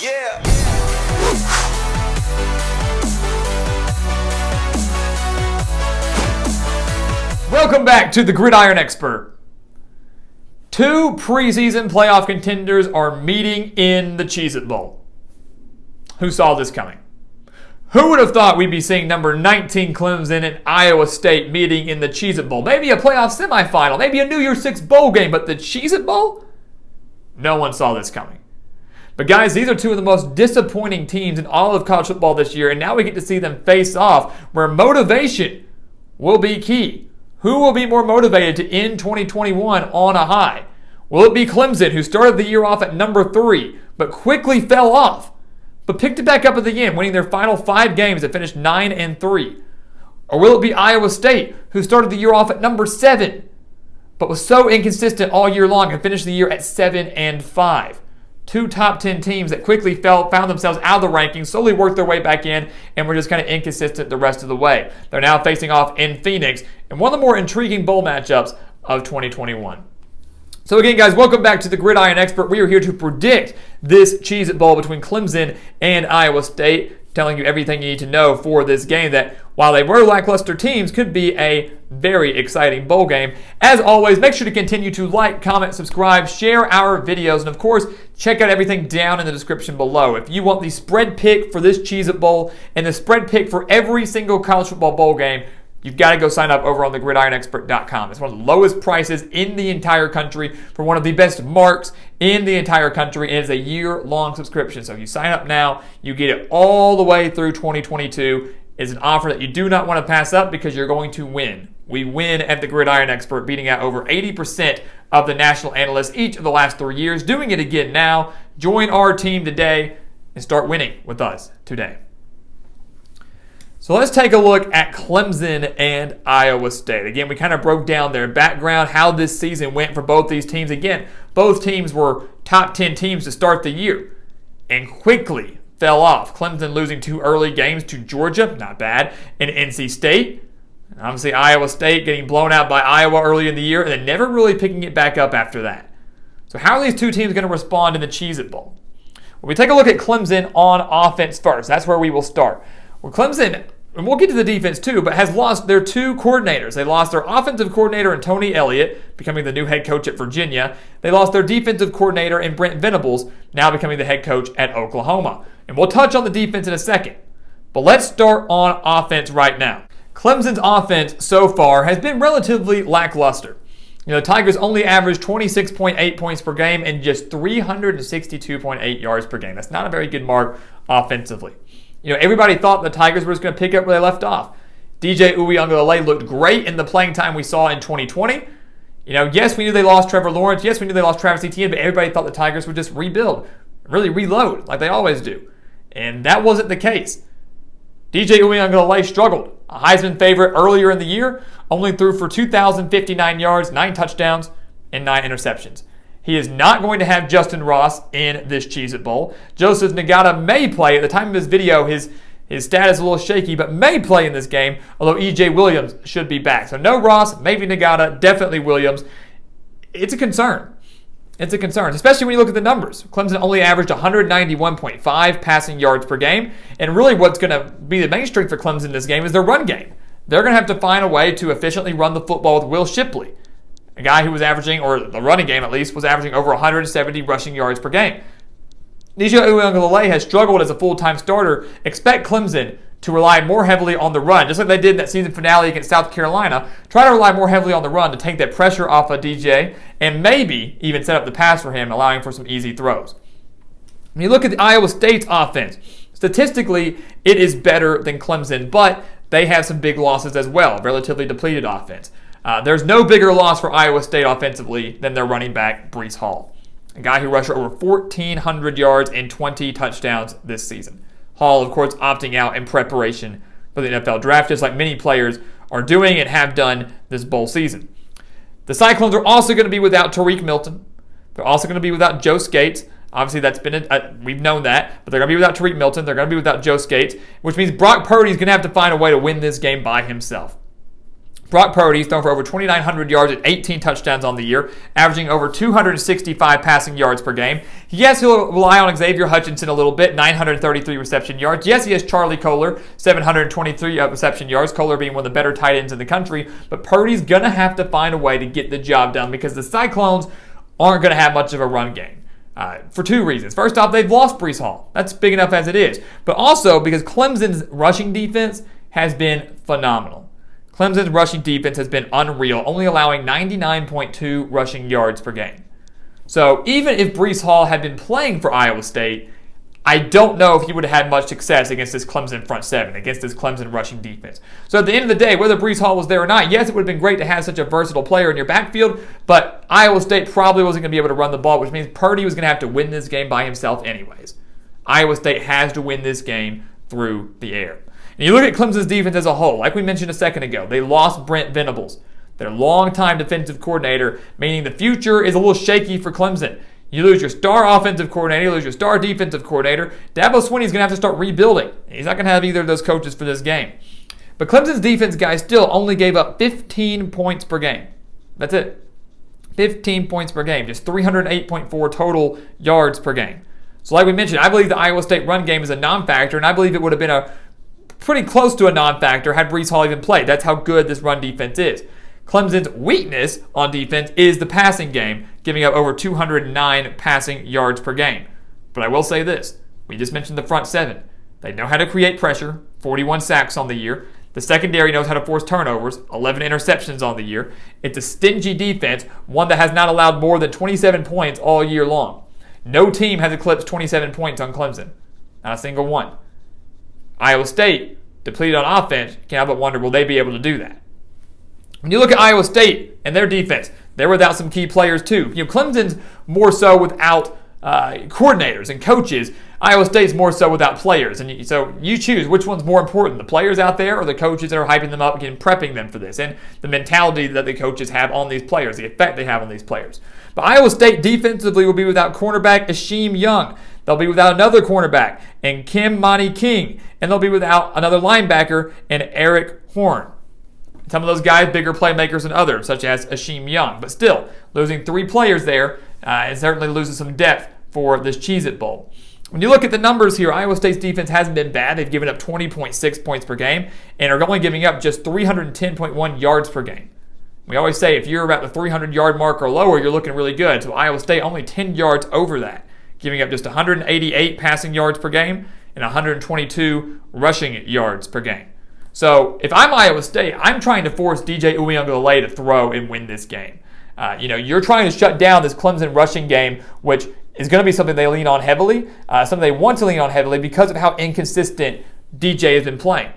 Yeah. Welcome back to the Gridiron Expert. Two preseason playoff contenders are meeting in the Cheez-It Bowl. Who saw this coming? Who would have thought we'd be seeing number 19 Clemson and Iowa State meeting in the Cheez-It Bowl? Maybe a playoff semifinal, maybe a New Year's Six bowl game, but the Cheez-It Bowl? No one saw this coming. But guys, these are two of the most disappointing teams in all of college football this year, and now we get to see them face off where motivation will be key. Who will be more motivated to end 2021 on a high? Will it be Clemson, who started the year off at number 3, but quickly fell off, but picked it back up at the end, winning their final 5 games and finished 9-3? Or will it be Iowa State, who started the year off at number 7, but was so inconsistent all year long and finished the year at 7-5? Two top 10 teams that quickly found themselves out of the rankings, slowly worked their way back in, and were just kind of inconsistent the rest of the way. They're now facing off in Phoenix in one of the more intriguing bowl matchups of 2021. So again, guys, welcome back to the Gridiron Expert. We are here to predict this Cheez-It Bowl between Clemson and Iowa State, telling you everything you need to know for this game that, while they were lackluster teams, could be a very exciting bowl game. As always, make sure to continue to like, comment, subscribe, share our videos, and of course, check out everything down in the description below. If you want the spread pick for this Cheez-It Bowl and the spread pick for every single college football bowl game, you've got to go sign up over on thegridironexpert.com. It's one of the lowest prices in the entire country for one of the best marks in the entire country, and it's a year-long subscription. So if you sign up now, you get it all the way through 2022. It's an offer that you do not want to pass up because you're going to win. We win at the Gridiron Expert, beating out over 80% of the national analysts each of the last 3 years. Doing it again now. Join our team today and start winning with us today. So let's take a look at Clemson and Iowa State. Again, we kind of broke down their background, how this season went for both these teams. Again, both teams were top 10 teams to start the year and quickly fell off. Clemson losing 2 early games to Georgia, not bad, and NC State. And obviously, Iowa State getting blown out by Iowa early in the year and then never really picking it back up after that. So how are these two teams going to respond in the Cheez-It Bowl? Well, we take a look at Clemson on offense first. That's where we will start. Well, Clemson, and we'll get to the defense too, but has lost their 2 coordinators. They lost their offensive coordinator in Tony Elliott, becoming the new head coach at Virginia. They lost their defensive coordinator in Brent Venables, now becoming the head coach at Oklahoma. And we'll touch on the defense in a second. But let's start on offense right now. Clemson's offense so far has been relatively lackluster. The Tigers only averaged 26.8 points per game and just 362.8 yards per game. That's not a very good mark offensively. Everybody thought the Tigers were just going to pick up where they left off. DJ Uiagalelei looked great in the playing time we saw in 2020. Yes, we knew they lost Trevor Lawrence. Yes, we knew they lost Travis Etienne, but everybody thought the Tigers would just rebuild, really reload like they always do. And that wasn't the case. DJ Uiagalelei struggled. A Heisman favorite earlier in the year, only threw for 2,059 yards, 9 touchdowns, and 9 interceptions. He is not going to have Justin Ross in this Cheez-It Bowl. Joseph Ngata may play. At the time of this video, his stat is a little shaky, but may play in this game, although E.J. Williams should be back. So no Ross, maybe Ngata, definitely Williams. It's a concern. It's a concern, especially when you look at the numbers. Clemson only averaged 191.5 passing yards per game, and really what's going to be the main strength for Clemson in this game is their run game. They're going to have to find a way to efficiently run the football with Will Shipley, a guy who was averaging, or the running game at least, was averaging over 170 rushing yards per game. DJ Uiagalelei has struggled as a full-time starter. Expect Clemson to rely more heavily on the run, just like they did in that season finale against South Carolina. Try to rely more heavily on the run to take that pressure off of DJ and maybe even set up the pass for him, allowing for some easy throws. When you look at the Iowa State's offense, statistically, it is better than Clemson, but they have some big losses as well, relatively depleted offense. There's no bigger loss for Iowa State offensively than their running back, Breece Hall, a guy who rushed for over 1,400 yards and 20 touchdowns this season. Hall, of course, opting out in preparation for the NFL draft, just like many players are doing and have done this bowl season. The Cyclones are also going to be without Tariq Milton. They're also going to be without Joe Skates. Obviously, that's been we've known that, but they're going to be without Tariq Milton. They're going to be without Joe Skates, which means Brock Purdy is going to have to find a way to win this game by himself. Brock Purdy's thrown for over 2,900 yards and 18 touchdowns on the year, averaging over 265 passing yards per game. Yes, he'll rely on Xavier Hutchinson a little bit, 933 reception yards. Yes, he has Charlie Kolar, 723 reception yards, Kolar being one of the better tight ends in the country. But Purdy's going to have to find a way to get the job done because the Cyclones aren't going to have much of a run game. For two reasons. First off, they've lost Breece Hall. That's big enough as it is. But also because Clemson's rushing defense has been phenomenal. Clemson's rushing defense has been unreal, only allowing 99.2 rushing yards per game. So even if Breece Hall had been playing for Iowa State, I don't know if he would have had much success against this Clemson front seven, against this Clemson rushing defense. So at the end of the day, whether Breece Hall was there or not, yes, it would have been great to have such a versatile player in your backfield, but Iowa State probably wasn't going to be able to run the ball, which means Purdy was going to have to win this game by himself anyways. Iowa State has to win this game through the air. And you look at Clemson's defense as a whole, like we mentioned a second ago, they lost Brent Venables, their longtime defensive coordinator, meaning the future is a little shaky for Clemson. You lose your star offensive coordinator, you lose your star defensive coordinator. Dabo Swinney's going to have to start rebuilding. He's not going to have either of those coaches for this game. But Clemson's defense, guys, still only gave up 15 points per game. That's it. 15 points per game, just 308.4 total yards per game. So like we mentioned, I believe the Iowa State run game is a non-factor, and I believe it would have been a pretty close to a non-factor had Breece Hall even played. That's how good this run defense is. Clemson's weakness on defense is the passing game, giving up over 209 passing yards per game. But I will say this. We just mentioned the front seven. They know how to create pressure, 41 sacks on the year. The secondary knows how to force turnovers, 11 interceptions on the year. It's a stingy defense, one that has not allowed more than 27 points all year long. No team has eclipsed 27 points on Clemson. Not a single one. Iowa State, depleted on offense, can't help but wonder, will they be able to do that? When you look at Iowa State and their defense, they're without some key players too. Clemson's more so without coordinators and coaches. Iowa State's more so without players. And so you choose which one's more important, the players out there or the coaches that are hyping them up and prepping them for this, and the mentality that the coaches have on these players, the effect they have on these players. But Iowa State defensively will be without cornerback Asheem Young. They'll be without another cornerback and Kim Monty King. And they'll be without another linebacker and Eric Horn. Some of those guys, bigger playmakers than others, such as Asheem Young. But still, losing 3 players there, it certainly loses some depth for this Cheez-It Bowl. When you look at the numbers here, Iowa State's defense hasn't been bad. They've given up 20.6 points per game and are only giving up just 310.1 yards per game. We always say if you're about the 300-yard mark or lower, you're looking really good. So Iowa State only 10 yards over that, giving up just 188 passing yards per game and 122 rushing yards per game. So if I'm Iowa State, I'm trying to force DJ Uiagalelei to throw and win this game. You're trying to shut down this Clemson rushing game, which is going to be something they lean on heavily, something they want to lean on heavily because of how inconsistent DJ has been playing.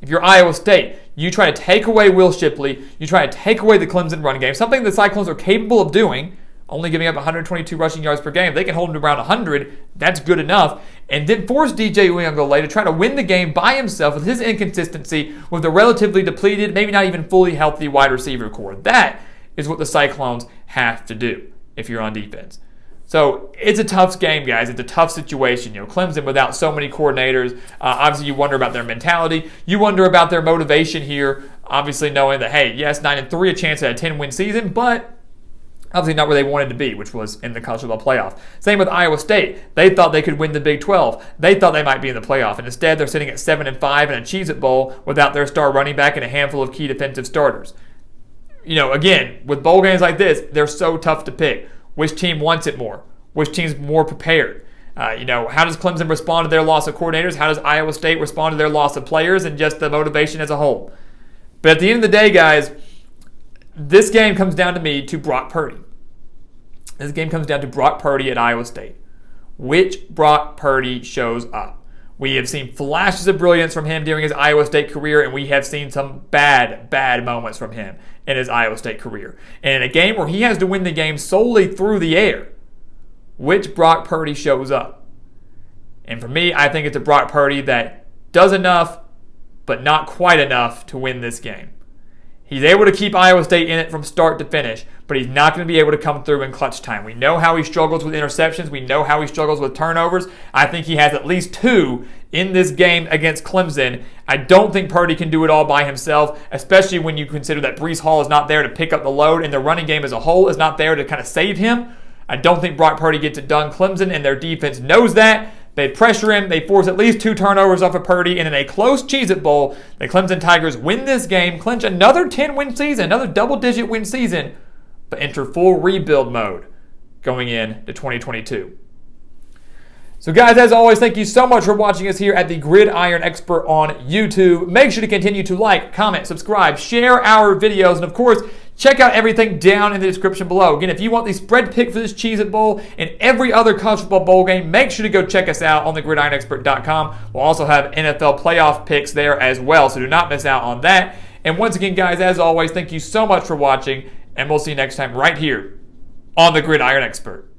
If you're Iowa State, you try to take away Will Shipley, you try to take away the Clemson run game, something the Cyclones are capable of doing, only giving up 122 rushing yards per game. If they can hold him to around 100, that's good enough. And then force DJ Uiagalelei to try to win the game by himself with his inconsistency with a relatively depleted, maybe not even fully healthy wide receiver core. That is what the Cyclones have to do if you're on defense. So it's a tough game, guys. It's a tough situation. Clemson without so many coordinators, obviously you wonder about their mentality. You wonder about their motivation here, obviously knowing that, hey, yes, 9-3, a chance at a 10-win season, but obviously not where they wanted to be, which was in the college football playoff. Same with Iowa State. They thought they could win the Big 12. They thought they might be in the playoff, and instead they're sitting at 7-5 in a Cheez-It Bowl without their star running back and a handful of key defensive starters. Again, with bowl games like this, they're so tough to pick. Which team wants it more? Which team's more prepared? How does Clemson respond to their loss of coordinators? How does Iowa State respond to their loss of players and just the motivation as a whole? But at the end of the day, guys, this game comes down to me to Brock Purdy. This game comes down to Brock Purdy at Iowa State. Which Brock Purdy shows up? We have seen flashes of brilliance from him during his Iowa State career, and we have seen some bad moments from him in his Iowa State career. And in a game where he has to win the game solely through the air, which Brock Purdy shows up? And for me, I think it's a Brock Purdy that does enough, but not quite enough to win this game. He's able to keep Iowa State in it from start to finish, but he's not going to be able to come through in clutch time. We know how he struggles with interceptions. We know how he struggles with turnovers. I think he has at least 2 in this game against Clemson. I don't think Purdy can do it all by himself, especially when you consider that Breece Hall is not there to pick up the load and the running game as a whole is not there to kind of save him. I don't think Brock Purdy gets it done. Clemson and their defense knows that. They pressure him. They force at least 2 turnovers off of Purdy. And in a close Cheez-It Bowl, the Clemson Tigers win this game, clinch another 10-win season, another double-digit win season, but enter full rebuild mode going into 2022. So guys, as always, thank you so much for watching us here at the Gridiron Expert on YouTube. Make sure to continue to like, comment, subscribe, share our videos, and of course, check out everything down in the description below. Again, if you want the spread pick for this Cheez-It Bowl and every other college football bowl game, make sure to go check us out on thegridironexpert.com. We'll also have NFL playoff picks there as well, so do not miss out on that. And once again, guys, as always, thank you so much for watching, and we'll see you next time right here on the Gridiron Expert.